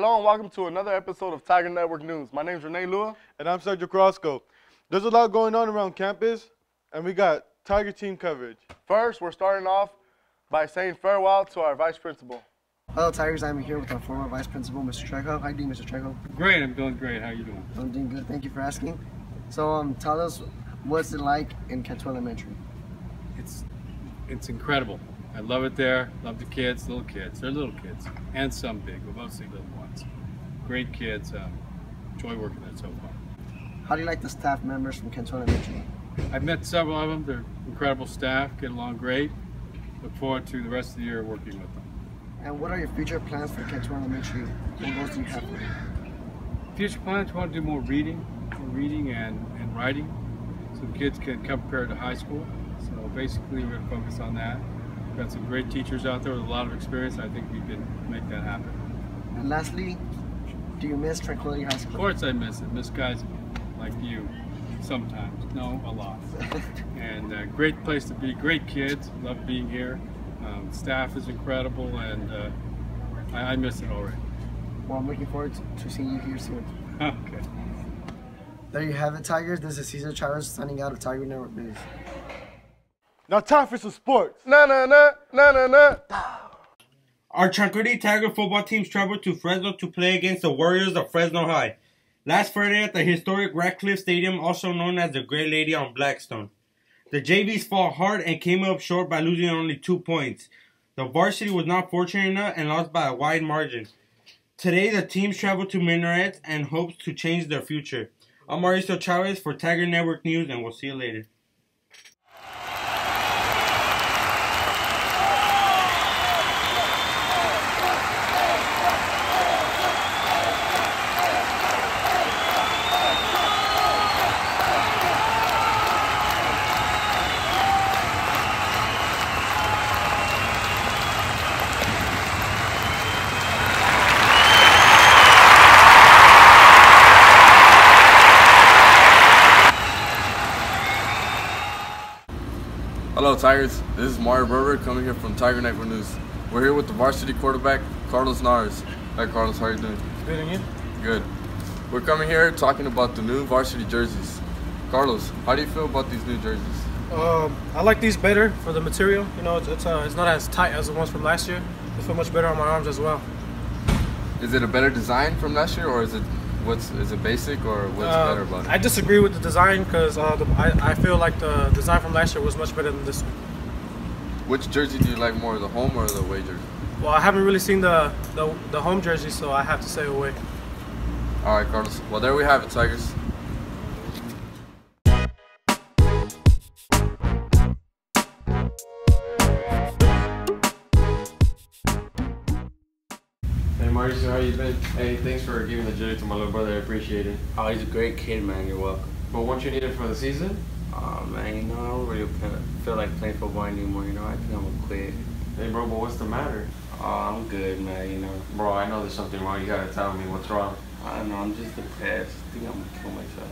Hello and welcome to another episode of Tiger Network News. My name is Renee Lua. And I'm Sergio Crosco. There's a lot going on around campus, and we got Tiger team coverage. First, we're starting off by saying farewell to our vice principal. Hello Tigers, I'm here with our former vice principal, Mr. Trejo. How you doing, Mr. Trejo? Great, I'm doing great. How you doing? I'm doing good, thank you for asking. So tell us, what's it like in Cantu Elementary? It's incredible. I love it there. Love the kids, little kids. They're little kids, and some big, but mostly little ones. Great kids. Enjoy working there so far. How do you like the staff members from Cantu Elementary? I've met several of them. They're incredible staff. Get along great. Look forward to the rest of the year working with them. And what are your future plans for Cantu Elementary? What goals do you have for it? Future plans, we want to do more reading and writing, so the kids can come prepared to high school. So basically, we're going to focus on that. We've got some great teachers out there with a lot of experience. I think we can make that happen. And lastly, do you miss Tranquility High School? Of course I miss it. Miss guys like you sometimes. No, a lot. And great place to be. Great kids. Love being here. Staff is incredible, and I miss it already. Well, I'm looking forward to seeing you here soon. Okay. There you have it, Tigers. This is Cesar Chavez signing out of Tiger Network News. Now time for some sports. Na na na na na na. Our Tranquility Tiger football teams traveled to Fresno to play against the Warriors of Fresno High last Friday at the historic Ratcliffe Stadium, also known as the Great Lady on Blackstone. The JVs fought hard and came up short by losing only 2 points. The varsity was not fortunate enough and lost by a wide margin. Today, the teams travel to Minarets and hopes to change their future. I'm Mauricio Chavez for Tiger Network News, and we'll see you later. Hello Tigers, this is Mario Berber coming here from Tiger Network News. We're here with the varsity quarterback, Carlos Nares. Hi Carlos, how are you doing? Good, and you? Good. We're coming here talking about the new varsity jerseys. Carlos, how do you feel about these new jerseys? I like these better for the material. You know, it's not as tight as the ones from last year. They feel much better on my arms as well. Is it a better design from last year, or is it basic, or what's better about it? I disagree with the design because I feel like the design from last year was much better than this one. Which jersey do you like more, the home or the away jersey? Well, I haven't really seen the home jersey, so I have to say away. All right, Carlos. Well, there we have it, Tigers. Hey Mauricio, how you been? Hey, thanks for giving the jersey to my little brother. I appreciate it. Oh, he's a great kid, man. You're welcome. But won't you need it for the season? Oh, man, you know, I don't really feel like playing football anymore, you know. I think I'm going to quit. Hey bro, but what's the matter? Oh, I'm good, man, you know. Bro, I know there's something wrong. You gotta tell me what's wrong. I don't know, I'm just depressed. I think I'm going to kill myself.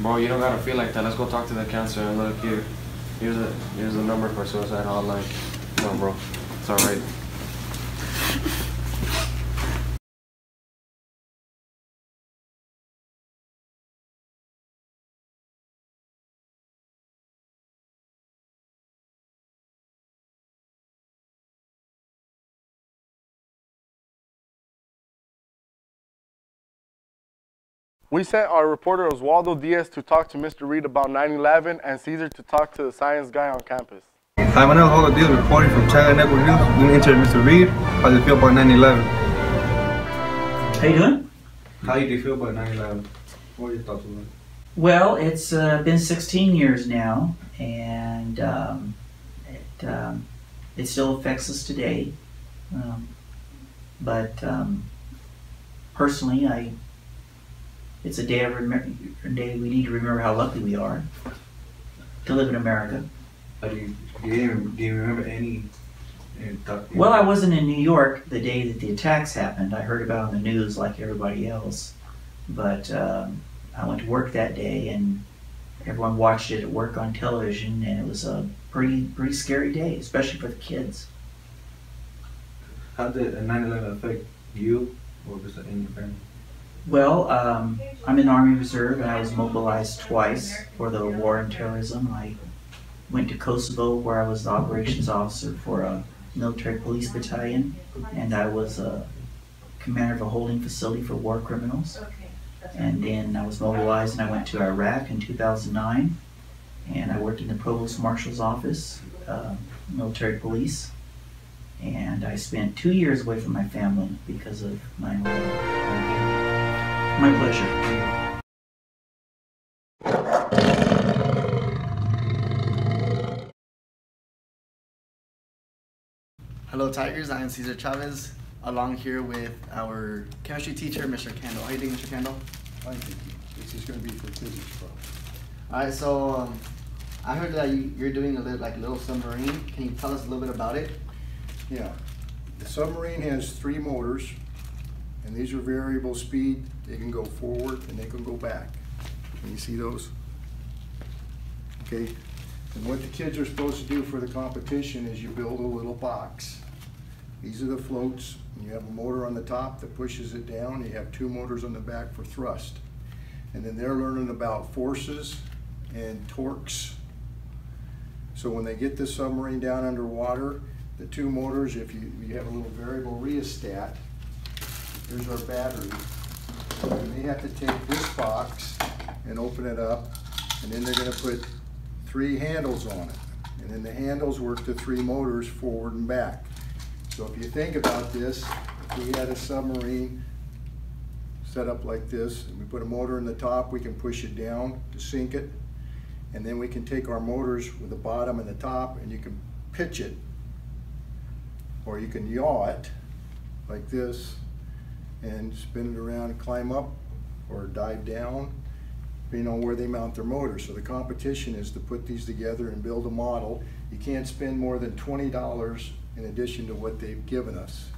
Bro, you don't gotta feel like that. Let's go talk to the counselor and look here. Here's a number for suicide hotline. No, bro, it's all right. We sent our reporter Oswaldo Diaz to talk to Mr. Reed about 9/11 and Cesar to talk to the science guy on campus. Hi, my name is Oswaldo Diaz, reporting from Tiger Network News. I'm going to interview Mr. Reed. How do you feel about 9/11? How you doing? How do you feel about 9/11? What are your thoughts on it? Well, it's been 16 years now, and it still affects us today. But personally, it's a day we need to remember how lucky we are to live in America. Do you remember any Well, I wasn't in New York the day that the attacks happened. I heard about it on the news like everybody else. But I went to work that day, and everyone watched it at work on television, and it was a pretty scary day, especially for the kids. How did 9/11 affect you Or was it in your family? Well, I'm in the Army Reserve, and I was mobilized twice for the war on terrorism. I went to Kosovo, where I was the operations officer for a military police battalion, and I was a commander of a holding facility for war criminals. And then I was mobilized and I went to Iraq in 2009, and I worked in the Provost Marshal's office, military police, and I spent 2 years away from my family because of 9/11. My pleasure. Hello Tigers, I am Cesar Chavez, along here with our chemistry teacher, Mr. Kendall. How are you doing, Mr. Kendall? Fine, thank you. This is going to be for physics problem. Alright, so I heard that you're doing a little submarine. Can you tell us a little bit about it? Yeah, the submarine has 3 motors, and these are variable speed. They can go forward and they can go back. Can you see those? Okay, and what the kids are supposed to do for the competition is you build a little box. These are the floats, and you have a motor on the top that pushes it down. You have 2 motors on the back for thrust. And then they're learning about forces and torques. So when they get the submarine down underwater, the 2 motors, if you have a little variable rheostat, here's our battery. And they have to take this box and open it up, and then they're going to put 3 handles on it. And then the handles work the 3 motors forward and back. So if you think about this, if we had a submarine set up like this, and we put a motor in the top, we can push it down to sink it. And then we can take our motors with the bottom and the top, and you can pitch it, or you can yaw it like this and spin it around and climb up or dive down, depending on where they mount their motors. So the competition is to put these together and build a model. You can't spend more than $20 in addition to what they've given us.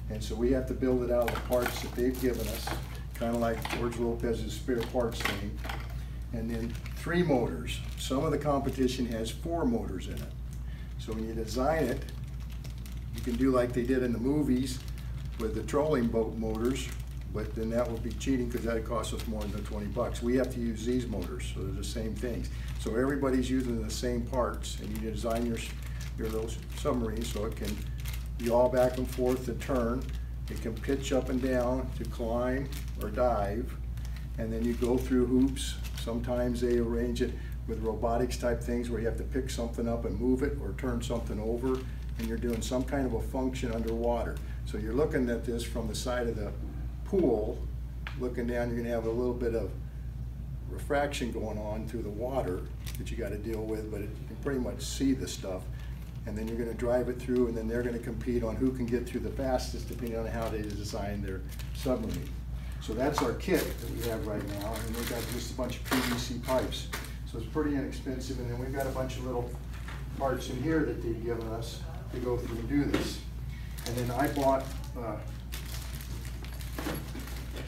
And so we have to build it out of the parts that they've given us, kind of like George Lopez's spare parts thing. And then 3 motors. Some of the competition has 4 motors in it. So when you design it, you can do like they did in the movies with the trolling boat motors, but then that would be cheating because that costs us more than $20. We have to use these motors, so they're the same things. So everybody's using the same parts, and you design your little submarine so it can yaw back and forth to turn. It can pitch up and down to climb or dive, and then you go through hoops. Sometimes they arrange it with robotics type things where you have to pick something up and move it or turn something over, and you're doing some kind of a function underwater. So you're looking at this from the side of the pool, looking down, you're gonna have a little bit of refraction going on through the water that you gotta deal with, but you can pretty much see the stuff. And then you're gonna drive it through, and then they're gonna compete on who can get through the fastest depending on how they design their submarine. So that's our kit that we have right now, and we've got just a bunch of PVC pipes. So it's pretty inexpensive, and then we've got a bunch of little parts in here that they've given us to go through and do this. And then I bought a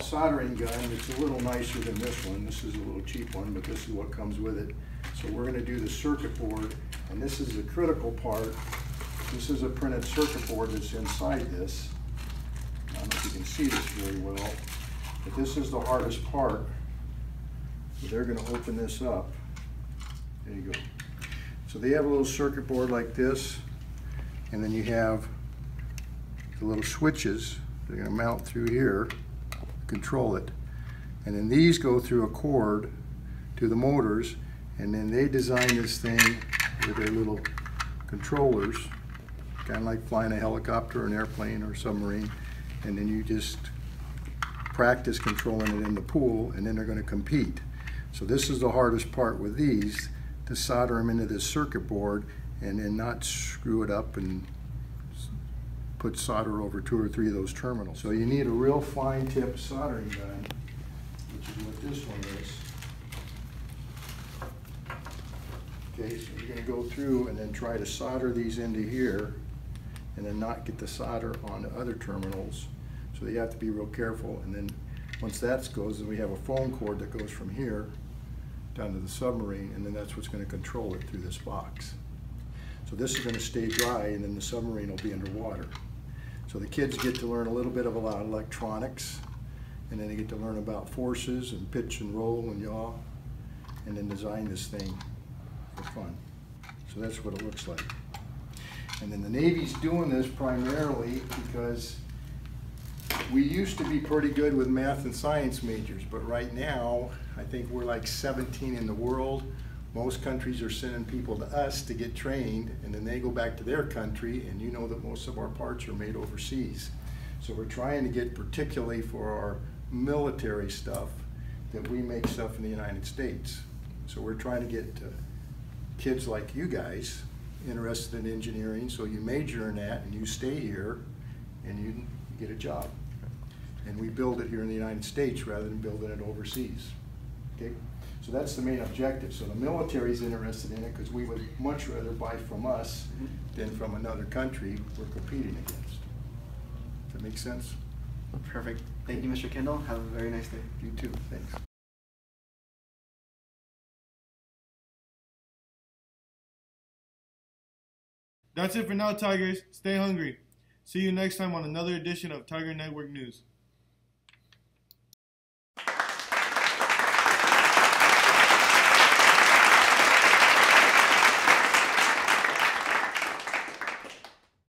soldering gun that's a little nicer than this one. This is a little cheap one, but this is what comes with it. So we're going to do the circuit board, and this is the critical part. This is a printed circuit board that's inside this. I don't know if you can see this very well, but this is the hardest part. So they're going to open this up. There you go. So they have a little circuit board like this, and then you have the little switches. They're going to mount through here, control it. And then these go through a cord to the motors, and then they design this thing with their little controllers, kind of like flying a helicopter, an airplane, or submarine. And then you just practice controlling it in the pool, and then they're going to compete. So this is the hardest part with these, to solder them into this circuit board and then not screw it up and put solder over 2 or 3 of those terminals. So you need a real fine tip soldering gun, which is what this one is. Okay, so you're going to go through and then try to solder these into here and then not get the solder on the other terminals. So you have to be real careful. And then once that goes, then we have a foam cord that goes from here down to the submarine, and then that's what's going to control it through this box. So this is going to stay dry, and then the submarine will be underwater. So the kids get to learn a little bit of a lot of electronics, and then they get to learn about forces and pitch and roll and yaw, and then design this thing for fun. So that's what it looks like. And then the Navy's doing this primarily because we used to be pretty good with math and science majors, but right now, I think we're like 17 in the world. Most countries are sending people to us to get trained, and then they go back to their country, and you know that most of our parts are made overseas. So we're trying to get, particularly for our military stuff, that we make stuff in the United States. So we're trying to get kids like you guys interested in engineering, so you major in that and you stay here and you get a job. And we build it here in the United States rather than building it overseas. Okay? So that's the main objective. So the military's interested in it because we would much rather buy from us than from another country we're competing against. Does that make sense? Perfect. Thank you, Mr. Kendall. Have a very nice day. You too. Thanks. That's it for now, Tigers. Stay hungry. See you next time on another edition of Tiger Network News.